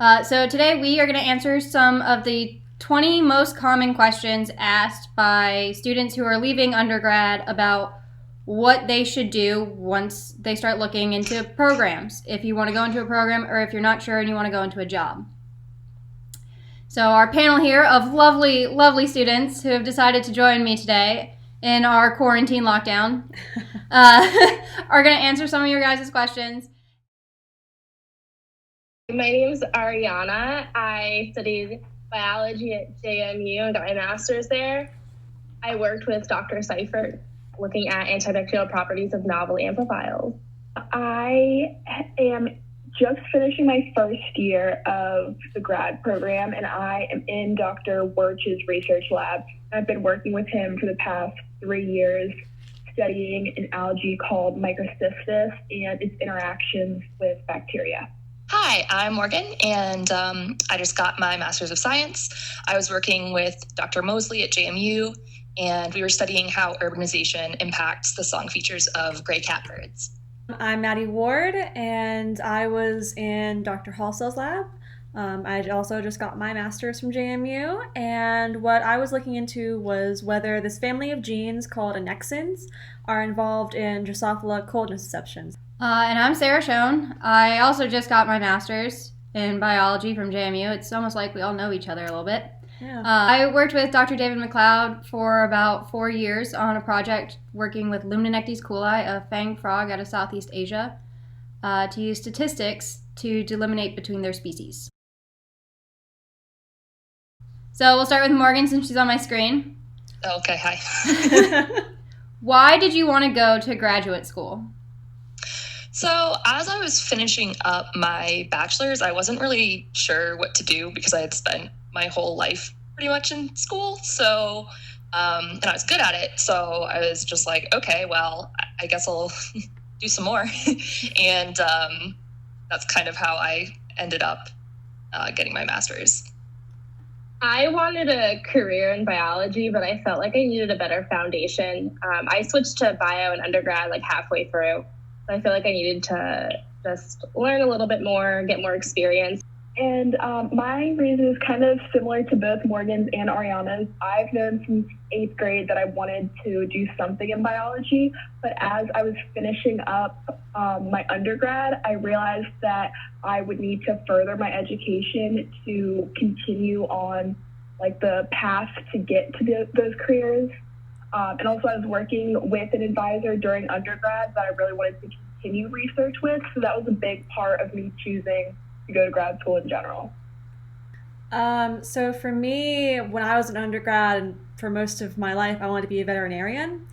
So today we are going to answer some of the 20 most common questions asked by students who are leaving undergrad about what they should do once they start looking into programs, if you want to go into a program or if you're not sure and you want to go into a job. So our panel here of lovely, lovely students who have decided to join me today in our quarantine lockdown are going to answer some of your guys' questions. My name is Ariana. I studied biology at JMU and got my master's there. I worked with Dr. Seifert looking at antibacterial properties of novel amphiphils. I am just finishing my first year of the grad program, and I am in Dr. Wirch's research lab. I've been working with him for the past 3 years, studying an algae called microcystis and its interactions with bacteria. Hi, I'm Morgan, and I just got my Master's of Science. I was working with Dr. Mosley at JMU, and we were studying how urbanization impacts the song features of gray catbirds. I'm Maddie Ward, and I was in Dr. Halsell's lab. I also just got my master's from JMU, and what I was looking into was whether this family of genes called annexins are involved in Drosophila coldness deceptions. And I'm Sarah Schoen. I also just got my master's in biology from JMU. It's almost like we all know each other a little bit. Yeah. I worked with Dr. David McLeod for about 4 years on a project working with Lumninectes coli, a fanged frog out of Southeast Asia, to use statistics to delimitate between their species. So we'll start with Morgan since she's on my screen. Okay, hi. Why did you want to go to graduate school? So as I was finishing up my bachelor's, I wasn't really sure what to do because I had spent my whole life pretty much in school. So, and I was good at it. So I was just like, okay, well, I guess I'll do some more. And that's kind of how I ended up getting my master's. I wanted a career in biology, but I felt like I needed a better foundation. I switched to bio in undergrad like halfway through. So I feel like I needed to just learn a little bit more, get more experience. And my reason is kind of similar to both Morgan's and Ariana's. I've known since 8th grade that I wanted to do something in biology, but as I was finishing up my undergrad, I realized that I would need to further my education to continue on like the path to get to those careers. And also I was working with an advisor during undergrad that I really wanted to continue research with. So that was a big part of me choosing to go to grad school in general. So for me, when I was an undergrad and for most of my life, I wanted to be a veterinarian.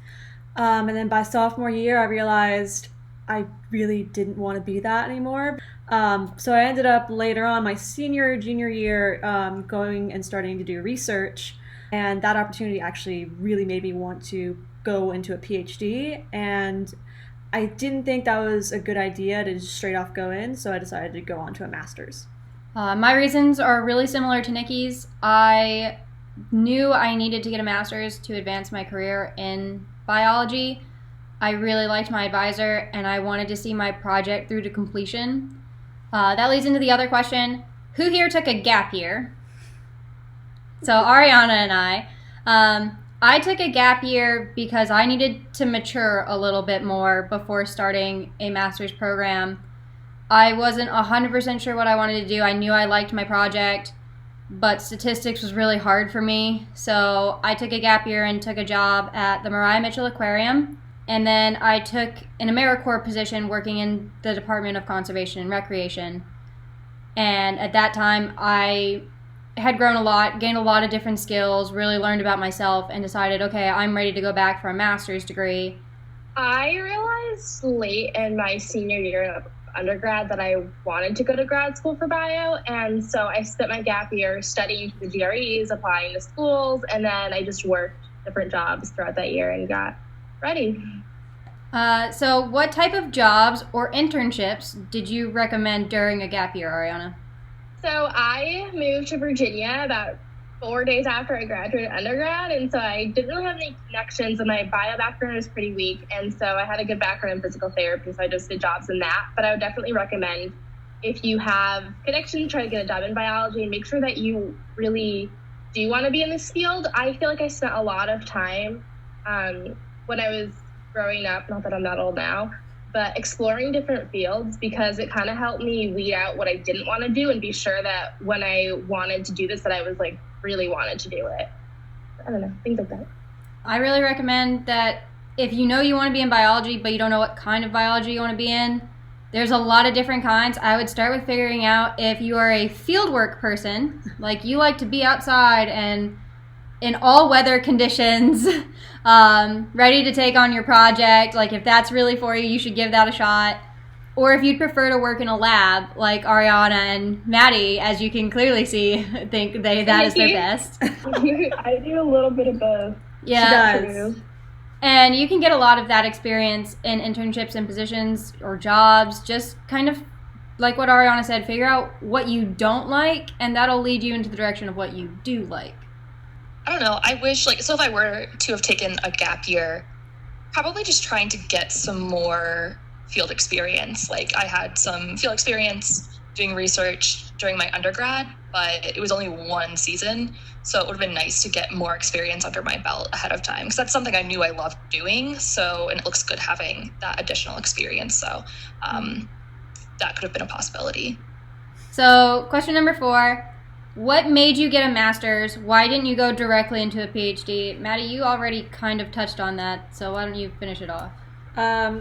And then by sophomore year, I realized I really didn't want to be that anymore. So I ended up later on my junior year, going and starting to do research. And that opportunity actually really made me want to go into a PhD. And I didn't think that was a good idea to just straight off go in, so I decided to go on to a master's. My reasons are really similar to Nikki's. I knew I needed to get a master's to advance my career in biology. I really liked my advisor, and I wanted to see my project through to completion. That leads into the other question. Who here took a gap year? So Ariana and I took a gap year because I needed to mature a little bit more before starting a master's program. I wasn't 100% sure what I wanted to do. I knew I liked my project, but statistics was really hard for me. So I took a gap year and took a job at the Mariah Mitchell Aquarium. And then I took an AmeriCorps position working in the Department of Conservation and Recreation. And at that time, I had grown a lot, gained a lot of different skills, really learned about myself, and decided, okay, I'm ready to go back for a master's degree. I realized late in my senior year of undergrad that I wanted to go to grad school for bio, and so I spent my gap year studying for the GREs, applying to schools, and then I just worked different jobs throughout that year and got ready. So what type of jobs or internships did you recommend during a gap year, Ariana? So I moved to Virginia about 4 days after I graduated undergrad, and so I didn't really have any connections, and my bio background is pretty weak, and so I had a good background in physical therapy, so I just did jobs in that. But I would definitely recommend if you have connections, try to get a job in biology and make sure that you really do want to be in this field. I feel like I spent a lot of time when I was growing up, not that I'm that old now, but exploring different fields, because it kind of helped me weed out what I didn't want to do and be sure that when I wanted to do this, that I was like really wanted to do it. I don't know, things like that. I really recommend that if you know you want to be in biology, but you don't know what kind of biology you want to be in, there's a lot of different kinds. I would start with figuring out if you are a fieldwork person, like you like to be outside and in all weather conditions, ready to take on your project. Like if that's really for you, you should give that a shot. Or if you'd prefer to work in a lab, like Ariana and Maddie, as you can clearly see, think that is their best. I do a little bit of both. Yeah. She does. And you can get a lot of that experience in internships and positions or jobs. Just kind of like what Ariana said, figure out what you don't like, and that'll lead you into the direction of what you do like. I don't know. I wish, so if I were to have taken a gap year, probably just trying to get some more field experience. Like I had some field experience doing research during my undergrad, but it was only one season. So it would have been nice to get more experience under my belt ahead of time, because that's something I knew I loved doing. So, and it looks good having that additional experience. So that could have been a possibility. So question number 4, what made you get a master's? Why didn't you go directly into a PhD? Maddie, you already kind of touched on that, so why don't you finish it off?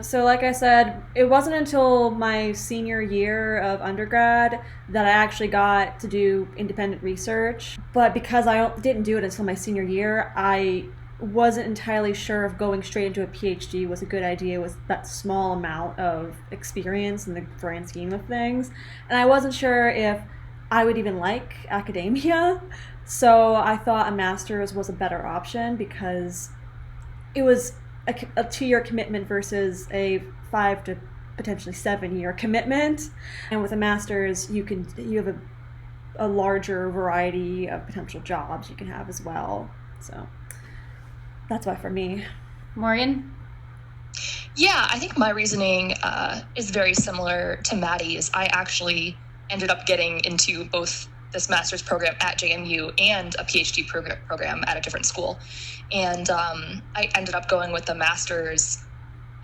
So like I said, it wasn't until my senior year of undergrad that I actually got to do independent research. But because I didn't do it until my senior year, I wasn't entirely sure if going straight into a PhD was a good idea with that small amount of experience in the grand scheme of things. And I wasn't sure if I would even like academia. So I thought a master's was a better option because it was a 2-year commitment versus a 5 to potentially 7-year commitment. And with a master's, you have a larger variety of potential jobs you can have as well. So that's why for me. Morgan? Yeah, I think my reasoning is very similar to Maddie's. I actually ended up getting into both this master's program at JMU and a PhD program at a different school. And I ended up going with the master's,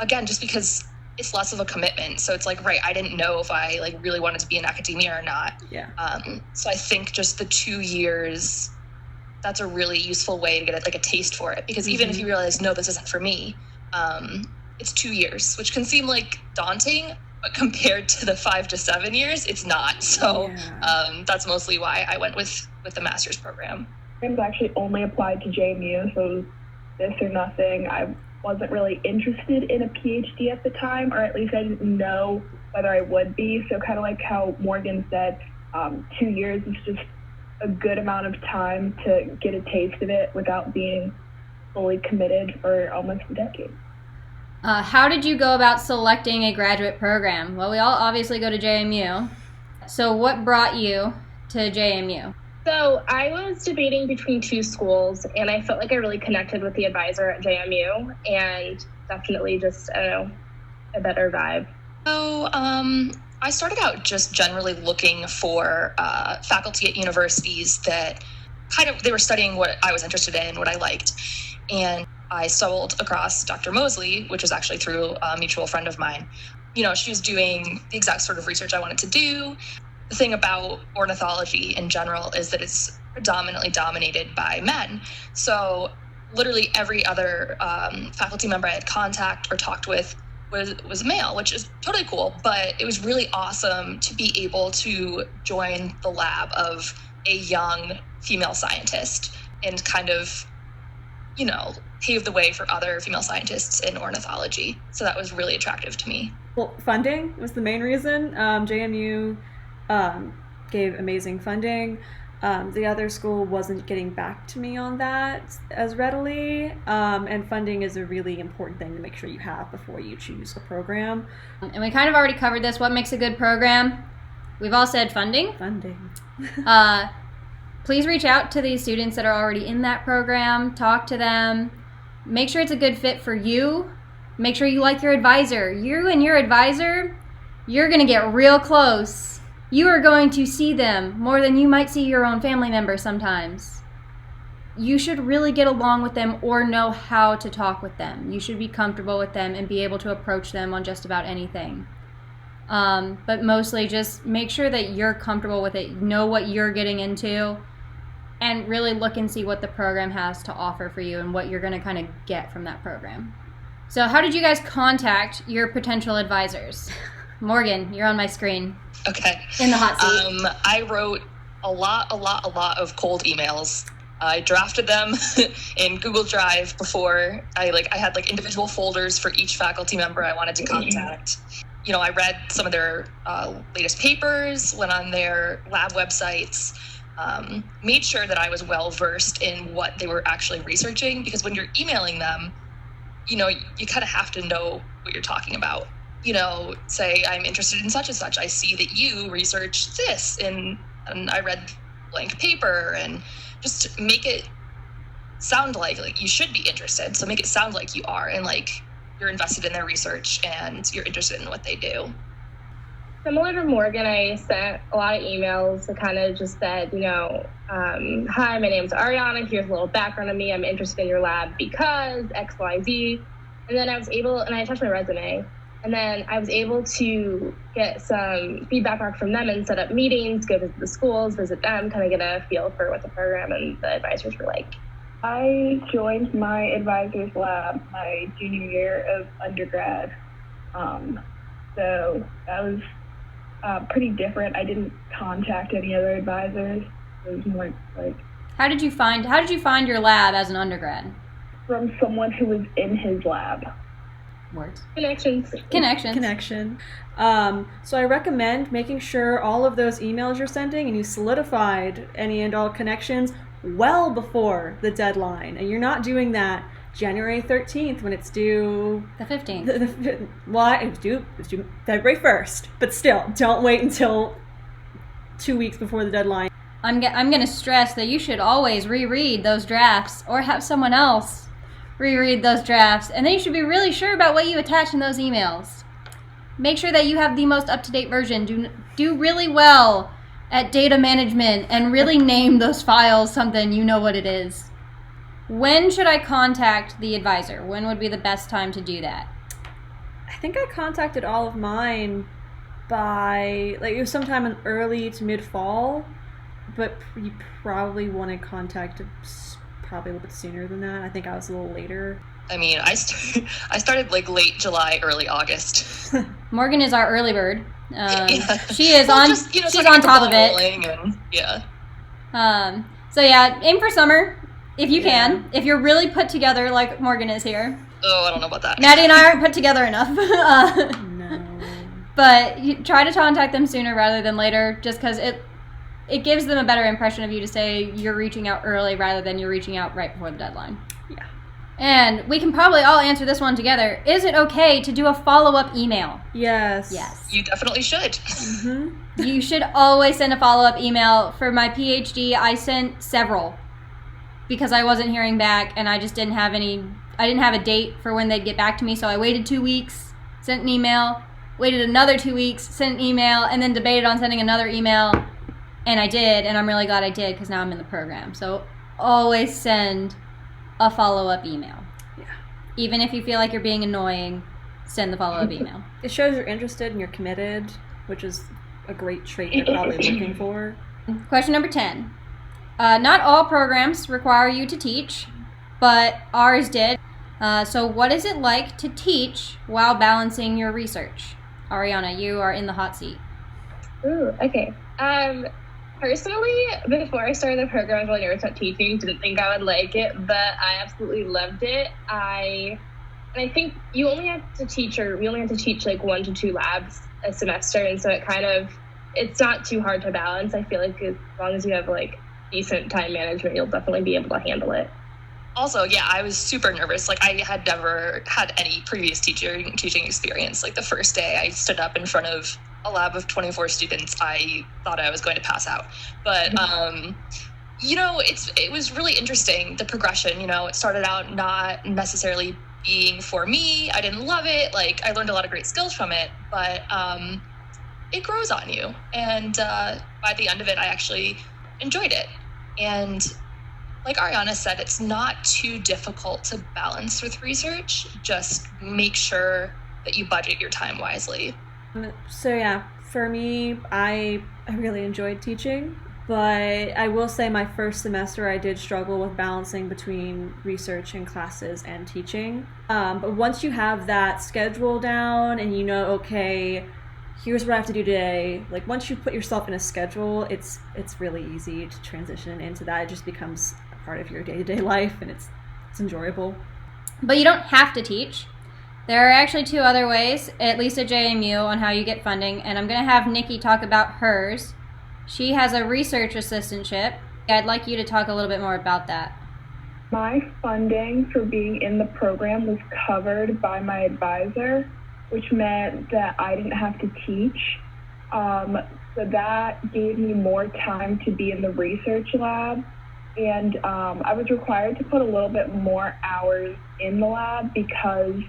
again, just because it's less of a commitment. So it's like, right, I didn't know if I really wanted to be in academia or not. Yeah. So I think just the 2 years, that's a really useful way to get a taste for it. Because even if you realize, no, this isn't for me, it's 2 years, which can seem daunting, but compared to the 5 to 7 years, it's not. So that's mostly why I went with the master's program. I was actually only applied to JMU, so it was this or nothing. I wasn't really interested in a PhD at the time, or at least I didn't know whether I would be. So kind of like how Morgan said, 2 years is just a good amount of time to get a taste of it without being fully committed for almost a decade. How did you go about selecting a graduate program? Well, we all obviously go to JMU. So what brought you to JMU? So I was debating between 2 schools, and I felt like I really connected with the advisor at JMU, and definitely just, I don't know, a better vibe. So I started out just generally looking for faculty at universities that they were studying what I was interested in, what I liked. And I stumbled across Dr. Mosley, which was actually through a mutual friend of mine. She was doing the exact sort of research I wanted to do. The thing about ornithology in general is that it's predominantly dominated by men. So literally every other faculty member I had contact or talked with was male, which is totally cool. But it was really awesome to be able to join the lab of a young female scientist and kind of, pave the way for other female scientists in ornithology. So that was really attractive to me. Well, funding was the main reason. JMU gave amazing funding. The other school wasn't getting back to me on that as readily. And funding is a really important thing to make sure you have before you choose a program. And we kind of already covered this. What makes a good program? We've all said funding. Funding. Please reach out to these students that are already in that program. Talk to them. Make sure it's a good fit for you. Make sure you like your advisor. You and your advisor, you're going to get real close You are going to see them more than you might see your own family member sometimes. You should really get along with them or know how to talk with them. You should be comfortable with them and be able to approach them on just about anything. But mostly just make sure that you're comfortable with it, know what you're getting into, and really look and see what the program has to offer for you and what you're going to kind of get from that program. So how did you guys contact your potential advisors? Morgan, you're on my screen. Okay. In the hot seat. I wrote a lot of cold emails. I drafted them in Google Drive before I had like individual folders for each faculty member I wanted to contact. You know, I read some of their latest papers, went on their lab websites, made sure that I was well versed in what they were actually researching, because when you're emailing them, you know, you kind of have to know what you're talking about. You know, say, I'm interested in such and such. I see that you researched this and I read blank paper, and just make it sound like you should be interested. So make it sound like you are, and like you're invested in their research and you're interested in what they do. Similar to Morgan, I sent a lot of emails that kind of just said, you know, hi, my name's Ariana. Here's a little background on me. I'm interested in your lab because X, Y, Z. And then I attached my resume. And then I was able to get some feedback back from them and set up meetings, go visit the schools, visit them, kind of get a feel for what the program and the advisors were like. I joined my advisor's lab my junior year of undergrad. So that was pretty different. I didn't contact any other advisors. It was more like... How did you find your lab as an undergrad? From someone who was in his lab. Words. Connection. So I recommend making sure all of those emails you're sending and you solidified any and all connections well before the deadline. And you're not doing that January 13th when it's due... The 15th. Well, it's due February 1st. But still, don't wait until 2 weeks before the deadline. I'm going to stress that you should always reread those drafts or have someone else reread those drafts, and then you should be really sure about what you attach in those emails. Make sure that you have the most up-to-date version. Do really well at data management and really name those files something you know what it is. When should I contact the advisor? When would be the best time to do that? I think I contacted all of mine by, it was sometime in early to mid-fall, but you probably want to contact probably a little bit sooner than that. I think I was a little later. I mean, I started like late July, early August. Morgan is our early bird. Yeah. She is she's on top of it. And, yeah. So yeah, aim for summer if you can. If you're really put together like Morgan is here. Oh, I don't know about that. Maddie and I aren't put together enough. No. But you try to contact them sooner rather than later, just because it gives them a better impression of you to say you're reaching out early rather than you're reaching out right before the deadline. Yeah. And we can probably all answer this one together. Is it okay to do a follow-up email? Yes. Yes. You definitely should. Mm-hmm. You should always send a follow-up email. For my PhD, I sent several because I wasn't hearing back and I just didn't have a date for when they'd get back to me. So I waited 2 weeks, sent an email, waited another 2 weeks, sent an email, and then debated on sending another email. And I did, and I'm really glad I did because now I'm in the program. So always send a follow-up email. Yeah. Even if you feel like you're being annoying, send the follow-up email. It shows you're interested and you're committed, which is a great trait they're probably looking for. Question number 10. Not all programs require you to teach, but ours did. So what is it like to teach while balancing your research? Ariana, you are in the hot seat. Ooh, okay. Personally, before I started the program, I was really nervous about teaching. Didn't think I would like it, but I absolutely loved it. I think we only have to teach like 1 to 2 labs a semester, and so it's not too hard to balance. I feel like as long as you have like decent time management, you'll definitely be able to handle it. Also, yeah, I was super nervous. Like, I had never had any previous teaching experience. Like, the first day I stood up in front of a lab of 24 students, I thought I was going to pass out. But, you know, it was really interesting, the progression. You know, it started out not necessarily being for me. I didn't love it. Like, I learned a lot of great skills from it. But it grows on you. And by the end of it, I actually enjoyed it. And like Ariana said, it's not too difficult to balance with research. Just make sure that you budget your time wisely. So yeah, for me, I really enjoyed teaching, but I will say my first semester I did struggle with balancing between research and classes and teaching. But once you have that schedule down and you know, okay, here's what I have to do today, like once you put yourself in a schedule, it's really easy to transition into that. It just becomes a part of your day-to-day life, and it's enjoyable. But you don't have to teach. There are actually 2 other ways, at least at JMU, on how you get funding, and I'm going to have Nikki talk about hers. She has a research assistantship. I'd like you to talk a little bit more about that. My funding for being in the program was covered by my advisor, which meant that I didn't have to teach. So that gave me more time to be in the research lab. And I was required to put a little bit more hours in the lab because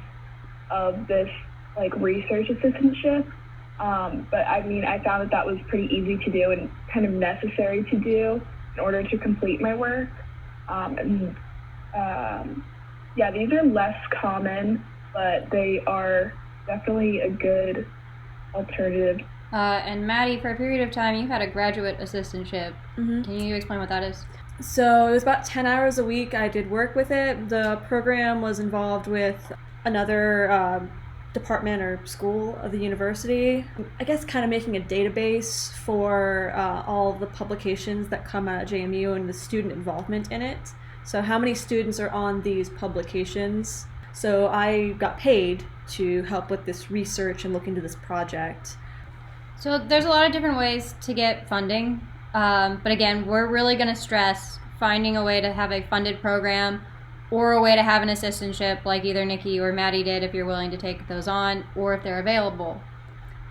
of this like research assistantship. But I mean, I found that was pretty easy to do and kind of necessary to do in order to complete my work. Yeah, these are less common, but they are definitely a good alternative. And Maddie, for a period of time, you had a graduate assistantship. Mm-hmm. Can you explain what that is? So it was about 10 hours a week. I did work with it. The program was involved with another department or school of the university. I guess kind of making a database for all of the publications that come out of JMU and the student involvement in it. So how many students are on these publications? So I got paid to help with this research and look into this project. So there's a lot of different ways to get funding. But again, we're really going to stress finding a way to have a funded program or a way to have an assistantship like either Nikki or Maddie did if you're willing to take those on or if they're available.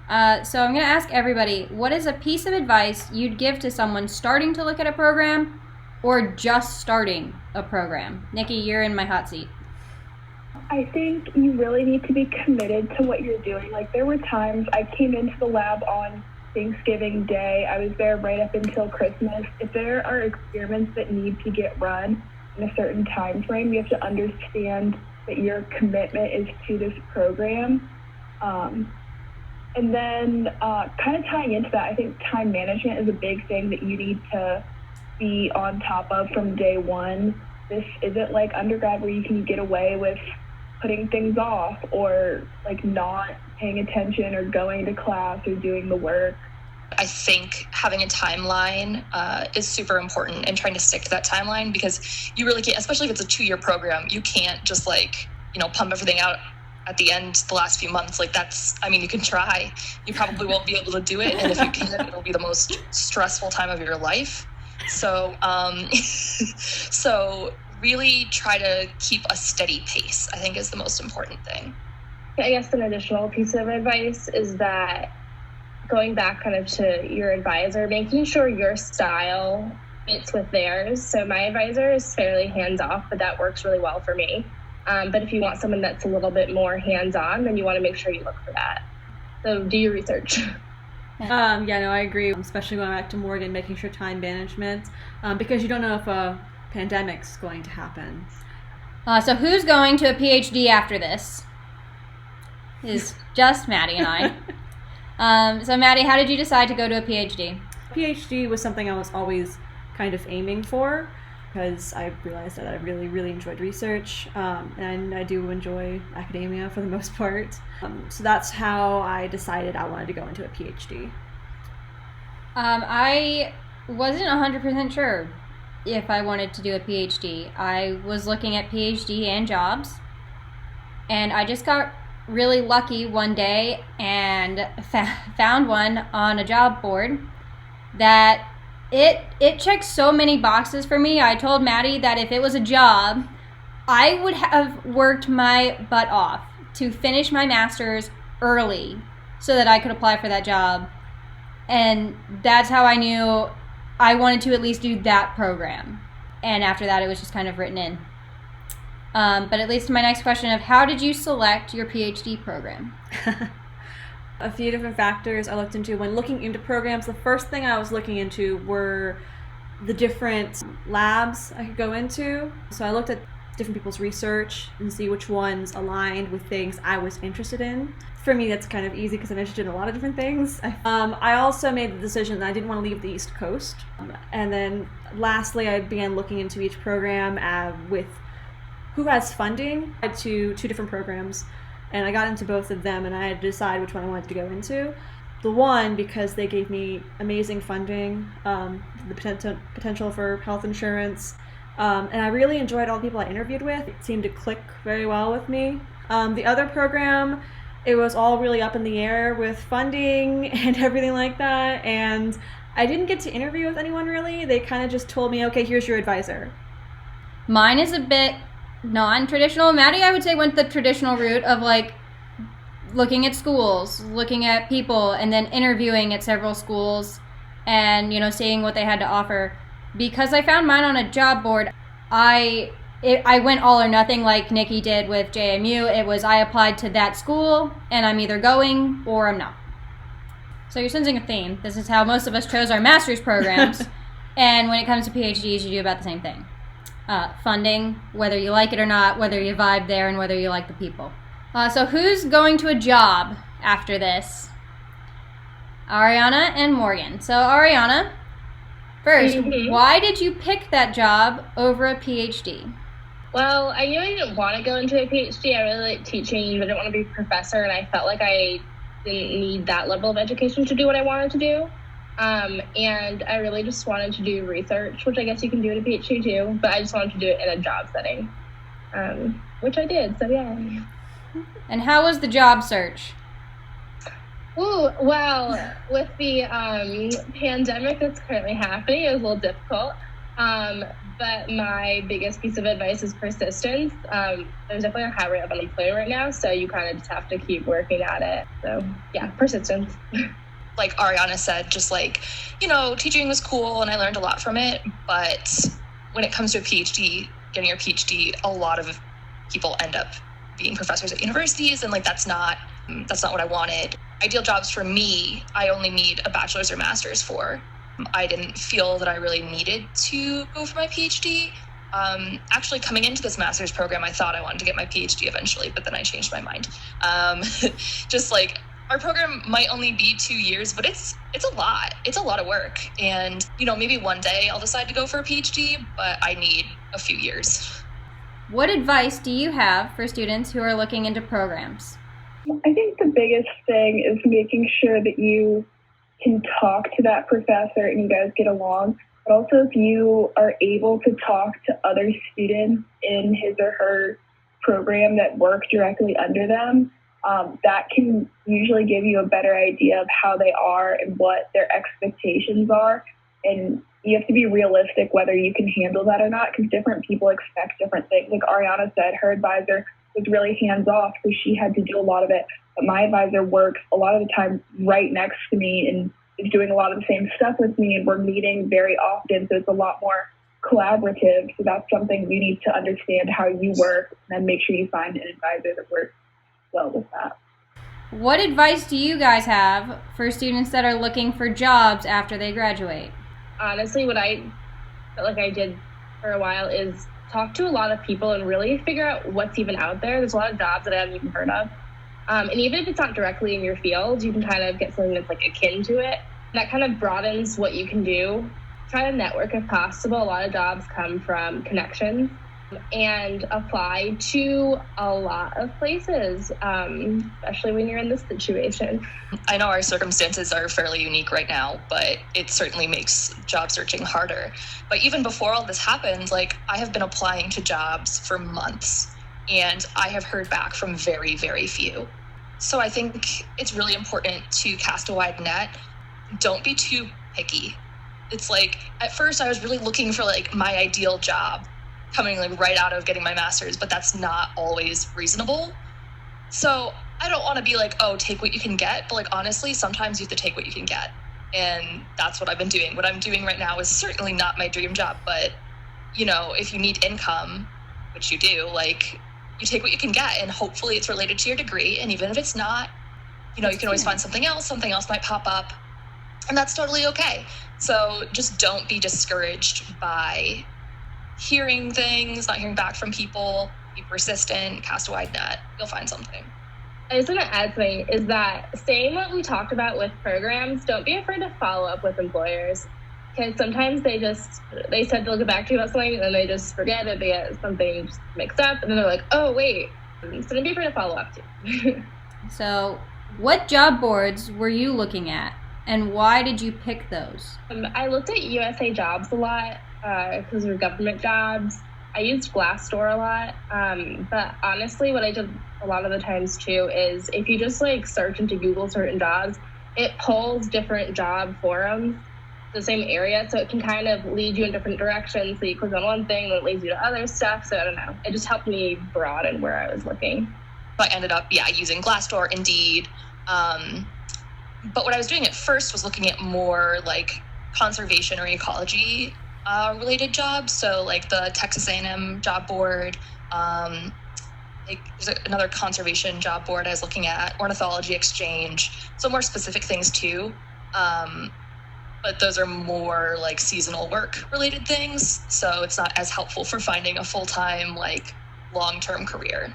So I'm going to ask everybody, what is a piece of advice you'd give to someone starting to look at a program or just starting a program? Nikki, you're in my hot seat. I think you really need to be committed to what you're doing. Like there were times I came into the lab on Thanksgiving Day. I was there right up until Christmas. If there are experiments that need to get run in a certain time frame, you have to understand that your commitment is to this program. And then kind of tying into that, I think time management is a big thing that you need to be on top of from day one. This isn't like undergrad where you can get away with putting things off or like not paying attention or going to class or doing the work. I think having a timeline is super important and trying to stick to that timeline because you really can't, especially if it's a 2-year program, you can't just like, pump everything out at the end, the last few months. Like you can try, you probably won't be able to do it. And if you can, it'll be the most stressful time of your life. So, so really try to keep a steady pace, I think is the most important thing. I guess an additional piece of advice is that going back kind of to your advisor, making sure your style fits with theirs. So my advisor is fairly hands-off, but that works really well for me. But if you want someone that's a little bit more hands-on, then you want to make sure you look for that. So do your research. I agree, especially going back to Morgan, making sure time management, because you don't know if a pandemic's going to happen. So who's going to a PhD after this? Is just Maddie and I. So Maddie, how did you decide to go to a PhD? PhD was something I was always kind of aiming for because I realized that I really, really enjoyed research, and I do enjoy academia for the most part. So that's how I decided I wanted to go into a PhD. I wasn't 100% sure if I wanted to do a PhD. I was looking at PhD and jobs, and I just got really lucky one day and found one on a job board that it checked so many boxes for me. I told Maddie that if it was a job, I would have worked my butt off to finish my master's early so that I could apply for that job. And that's how I knew I wanted to at least do that program. And after that, it was just kind of written in. But it leads to my next question of how did you select your PhD program? A few different factors I looked into when looking into programs. The first thing I was looking into were the different labs I could go into. So I looked at different people's research and see which ones aligned with things I was interested in. For me, that's kind of easy because I'm interested in a lot of different things. I also made the decision that I didn't want to leave the East Coast. And then lastly, I began looking into each program with who has funding. I had two different programs, and I got into both of them, and I had to decide which one I wanted to go into. The one, because they gave me amazing funding, the potential for health insurance, and I really enjoyed all the people I interviewed with. It seemed to click very well with me. The other program, it was all really up in the air with funding and everything like that, and I didn't get to interview with anyone really. They kind of just told me, okay, here's your advisor. Mine is a bit non-traditional. Maddie, I would say, went the traditional route of like looking at schools, looking at people, and then interviewing at several schools and, seeing what they had to offer. Because I found mine on a job board, I went all or nothing like Nikki did with JMU. It was I applied to that school, and I'm either going or I'm not. So you're sensing a theme. This is how most of us chose our master's programs. And when it comes to PhDs, you do about the same thing. Funding, whether you like it or not, whether you vibe there, and whether you like the people. So who's going to a job after this? Ariana and Morgan. So Ariana, first, why did you pick that job over a PhD? Well, I knew I didn't want to go into a PhD. I really like teaching, but I didn't want to be a professor, and I felt like I didn't need that level of education to do what I wanted to do. And I really just wanted to do research, which I guess you can do in a PhD too, but I just wanted to do it in a job setting, which I did, so yeah. And how was the job search? Ooh, well, with the pandemic that's currently happening, it was a little difficult. But my biggest piece of advice is persistence. There's definitely a high rate of unemployment right now, so you kind of just have to keep working at it. So yeah, persistence. Like Ariana said, just teaching was cool and I learned a lot from it. But when it comes to a PhD, getting your PhD, a lot of people end up being professors at universities, and that's not what I wanted. Ideal jobs for me, I only need a bachelor's or master's for. I didn't feel that I really needed to go for my PhD. Actually, coming into this master's program, I thought I wanted to get my PhD eventually, but then I changed my mind. Our program might only be 2 years, but it's a lot. It's a lot of work. And, maybe one day I'll decide to go for a PhD, but I need a few years. What advice do you have for students who are looking into programs? I think the biggest thing is making sure that you can talk to that professor and you guys get along. But also if you are able to talk to other students in his or her program that work directly under them, that can usually give you a better idea of how they are and what their expectations are. And you have to be realistic whether you can handle that or not, because different people expect different things. Like Ariana said, her advisor was really hands-off, so she had to do a lot of it. But my advisor works a lot of the time right next to me and is doing a lot of the same stuff with me, and we're meeting very often, so it's a lot more collaborative. So that's something you need to understand how you work, and then make sure you find an advisor that works well with that. What advice do you guys have for students that are looking for jobs after they graduate? Honestly, what I felt like I did for a while is talk to a lot of people and really figure out what's even out there. There's a lot of jobs that I haven't even heard of. And even if it's not directly in your field, you can kind of get something that's akin to it. That kind of broadens what you can do. Try to network if possible. A lot of jobs come from connections, and apply to a lot of places, especially when you're in this situation. I know our circumstances are fairly unique right now, but it certainly makes job searching harder. But even before all this happened, I have been applying to jobs for months, and I have heard back from very, very few. So I think it's really important to cast a wide net. Don't be too picky. It's at first I was really looking for my ideal job, coming right out of getting my master's, but that's not always reasonable. So I don't want to be take what you can get, but honestly, sometimes you have to take what you can get. And that's what I've been doing. What I'm doing right now is certainly not my dream job, but if you need income, which you do, you take what you can get, and hopefully it's related to your degree. And even if it's not, you know, you can always find something else might pop up, and that's totally okay. So just don't be discouraged by hearing things, not hearing back from people. Be persistent, cast a wide net, you'll find something. I just want to add something, is that same what we talked about with programs, don't be afraid to follow up with employers. Because sometimes they said they'll get back to you about something, and then they just forget it, they get something just mixed up, and then they're like, oh, wait. So don't be afraid to follow up too. So what job boards were you looking at, and why did you pick those? I looked at USA Jobs a lot because they're government jobs. I used Glassdoor a lot, but honestly, what I did a lot of the times too is if you just like search into Google certain jobs, it pulls different job forums, the same area, so it can kind of lead you in different directions. So you click on one thing, and it leads you to other stuff. So I don't know. It just helped me broaden where I was looking. So I ended up, using Glassdoor, Indeed. But what I was doing at first was looking at more like conservation or ecology related jobs. So like the Texas A&M job board, there's another conservation job board I was looking at, ornithology exchange. So more specific things too. But those are more like seasonal work related things. So it's not as helpful for finding a full-time, like long-term career.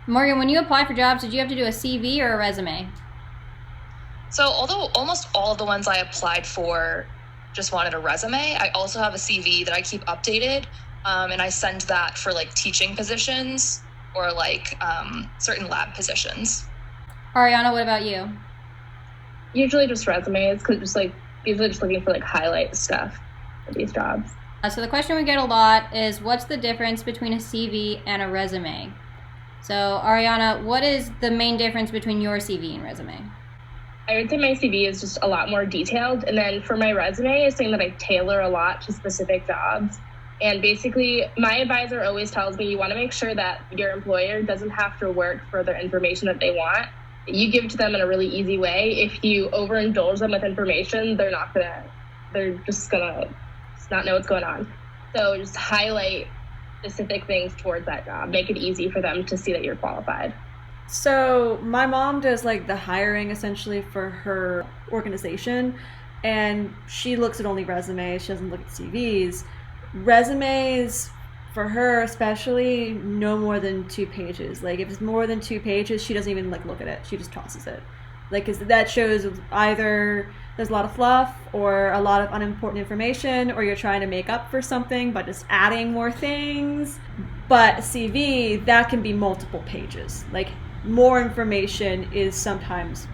Morgan, when you apply for jobs, did you have to do a CV or a resume? So although almost all of the ones I applied for just wanted a resume, I also have a CV that I keep updated, and I send that for like teaching positions or like certain lab positions. Ariana, what about you? Usually just resumes, because usually just looking for like highlight stuff for these jobs. So the question we get a lot is, what's the difference between a CV and a resume? So Ariana, what is the main difference between your CV and resume? I would say my CV is just a lot more detailed. And then for my resume, it's saying that I tailor a lot to specific jobs. And basically, my advisor always tells me you want to make sure that your employer doesn't have to work for the information that they want. You give it to them in a really easy way. If you overindulge them with information, they're just gonna not know what's going on. So just highlight specific things towards that job. Make it easy for them to see that you're qualified. So my mom does like the hiring essentially for her organization, and she looks at only resumes. She doesn't look at CVs. Resumes for her especially, no more than 2 pages. Like if it's more than 2 pages, she doesn't even like look at it. She just tosses it. Like, 'cause that shows either there's a lot of fluff or a lot of unimportant information, or you're trying to make up for something by just adding more things. But CV, that can be multiple pages. Like more information is sometimes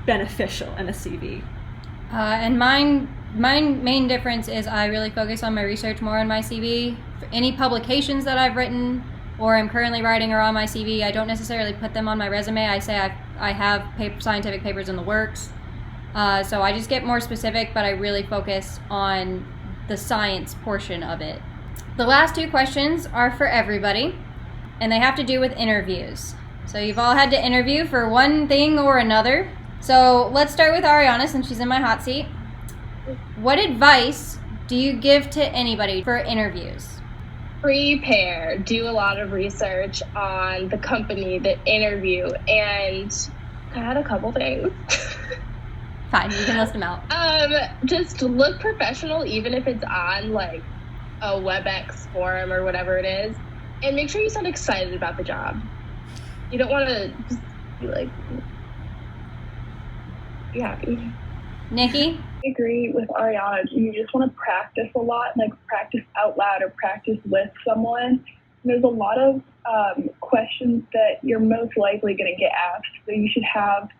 beneficial in a CV. And my main difference is I really focus on my research more in my CV. For any publications that I've written or I'm currently writing are on my CV. I don't necessarily put them on my resume. I say I have scientific papers in the works. So I just get more specific, but I really focus on the science portion of it. The last 2 questions are for everybody, and they have to do with interviews. So you've all had to interview for one thing or another. So let's start with Ariana, since she's in my hot seat. What advice do you give to anybody for interviews? Prepare. Do a lot of research on the company, the interview, and I had a couple things. Fine, you can list them out. Just look professional, even if it's on like a webex forum or whatever it is, and make sure you sound excited about the job. You don't want to just be like, be happy. Nikki? I agree with Ariana. You just want to practice a lot, like practice out loud or practice with someone. There's a lot of questions that you're most likely going to get asked, so you should have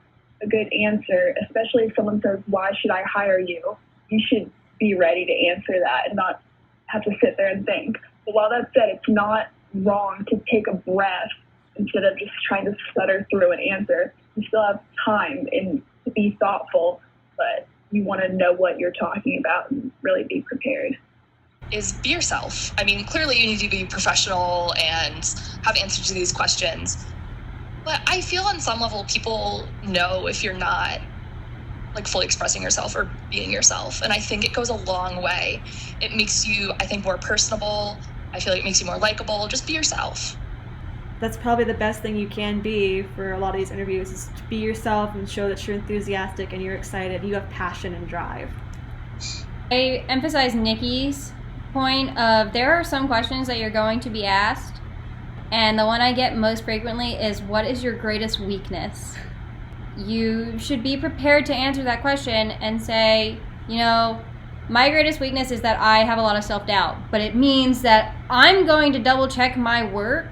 a good answer, especially if someone says, why should I hire you? You should be ready to answer that and not have to sit there and think. But while that's said, it's not wrong to take a breath instead of just trying to stutter through an answer. You still have time and to be thoughtful, but you want to know what you're talking about and really be prepared. Is be yourself. I mean, clearly you need to be professional and have answers to these questions. But I feel on some level people know if you're not like fully expressing yourself or being yourself. And I think it goes a long way. It makes you, I think, more personable. I feel like it makes you more likable. Just be yourself. that's probably the best thing you can be for a lot of these interviews, is to be yourself and show that you're enthusiastic and you're excited, you have passion and drive. I emphasize Nikki's point of there are some questions that you're going to be asked, and the one I get most frequently is, what is your greatest weakness? You should be prepared to answer that question and say, my greatest weakness is that I have a lot of self-doubt, but it means that I'm going to double check my work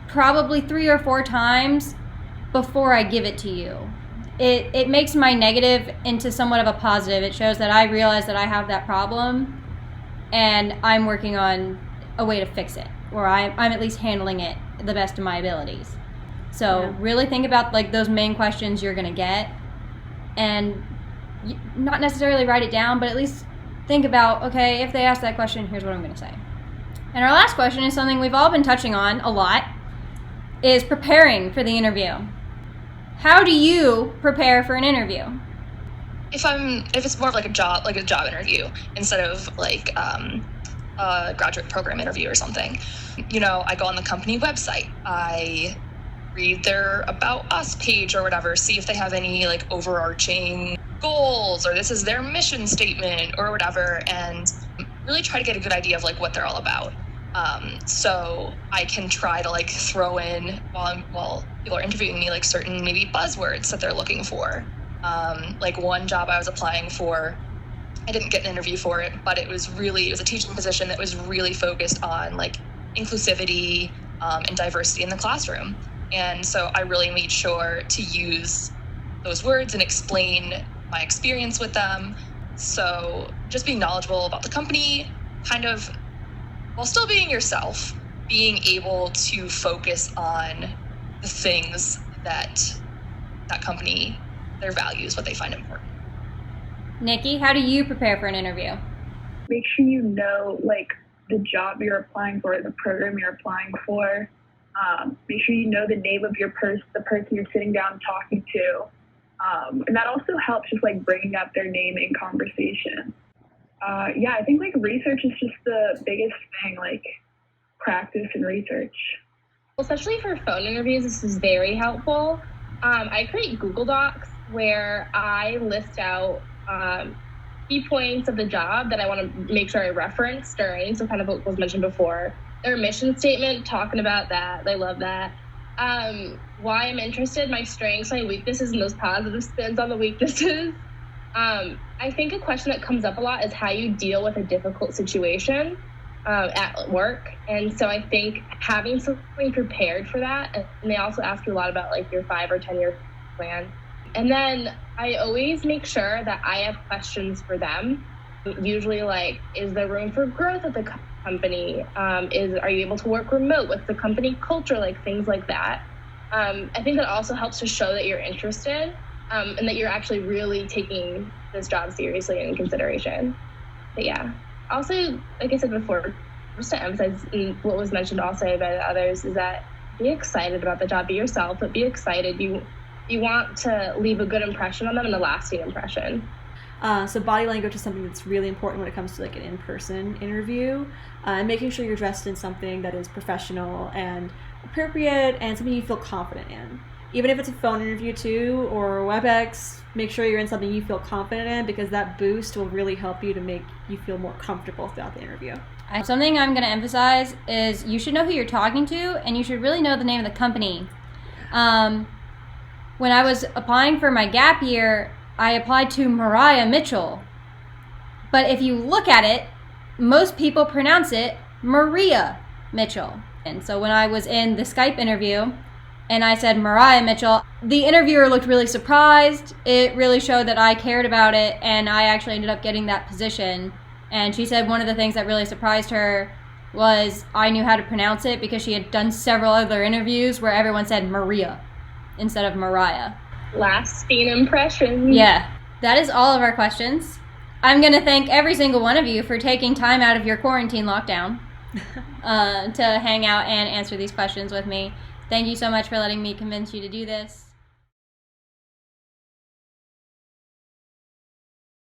probably 3 or 4 times before I give it to you. It makes my negative into somewhat of a positive. It shows that I realize that I have that problem and I'm working on a way to fix it, or I'm at least handling it the best of my abilities. So really think about like those main questions you're gonna get, and not necessarily write it down, but at least think about, okay, if they ask that question, here's what I'm gonna say. And our last question is something we've all been touching on a lot, is preparing for the interview. How do you prepare for an interview? If it's more of like a job interview instead of like a graduate program interview or something, I go on the company website, I read their About Us page or whatever, see if they have any like overarching goals, or this is their mission statement or whatever, and really try to get a good idea of like what they're all about. So I can try to like throw in while people are interviewing me like certain maybe buzzwords that they're looking for. Like one job I was applying for, I didn't get an interview for it, but it was a teaching position that was really focused on like inclusivity and diversity in the classroom. And so I really made sure to use those words and explain my experience with them. So just being knowledgeable about the company, kind of, while still being yourself, being able to focus on the things that company, their values, what they find important. Nikki, how do you prepare for an interview? Make sure you know like the job you're applying for, the program you're applying for. Make sure you know the name of the person you're sitting down talking to. And that also helps just like bringing up their name in conversation. I think like research is just the biggest thing, like practice and research. Especially for phone interviews, this is very helpful. I create Google Docs where I list out key points of the job that I want to make sure I reference during, so kind of what was mentioned before. Their mission statement, talking about that. I love that. Why I'm interested, my strengths, my weaknesses, and those positive spins on the weaknesses. I think a question that comes up a lot is how you deal with a difficult situation at work. And so I think having something prepared for that, and they also ask you a lot about like your 5 or 10 year plan. And then I always make sure that I have questions for them. Usually like, is there room for growth at the company? Are you able to work remote? What's the company culture like? Things like that. I think that also helps to show that you're interested and that you're actually really taking this job seriously and in consideration. But yeah, also, like I said before, just to emphasize what was mentioned also by the others, is that be excited about the job. Be yourself, but be excited. You want to leave a good impression on them and a lasting impression. So body language is something that's really important when it comes to like an in-person interview, and making sure you're dressed in something that is professional and appropriate and something you feel confident in. Even if it's a phone interview too, or webex, make sure you're in something you feel confident in, because that boost will really help you to make you feel more comfortable throughout the interview. Something I'm going to emphasize is you should know who you're talking to, and you should really know the name of the company. When I was applying for my gap year, I applied to Mariah Mitchell. But if you look at it, most people pronounce it Maria Mitchell. And so when I was in the Skype interview and I said Mariah Mitchell, the interviewer looked really surprised. It really showed that I cared about it, and I actually ended up getting that position. And she said one of the things that really surprised her was I knew how to pronounce it, because she had done several other interviews where everyone said Maria instead of Mariah. Lasting impression. Yeah, that is all of our questions. I'm going to thank every single one of you for taking time out of your quarantine lockdown to hang out and answer these questions with me. Thank you so much for letting me convince you to do this.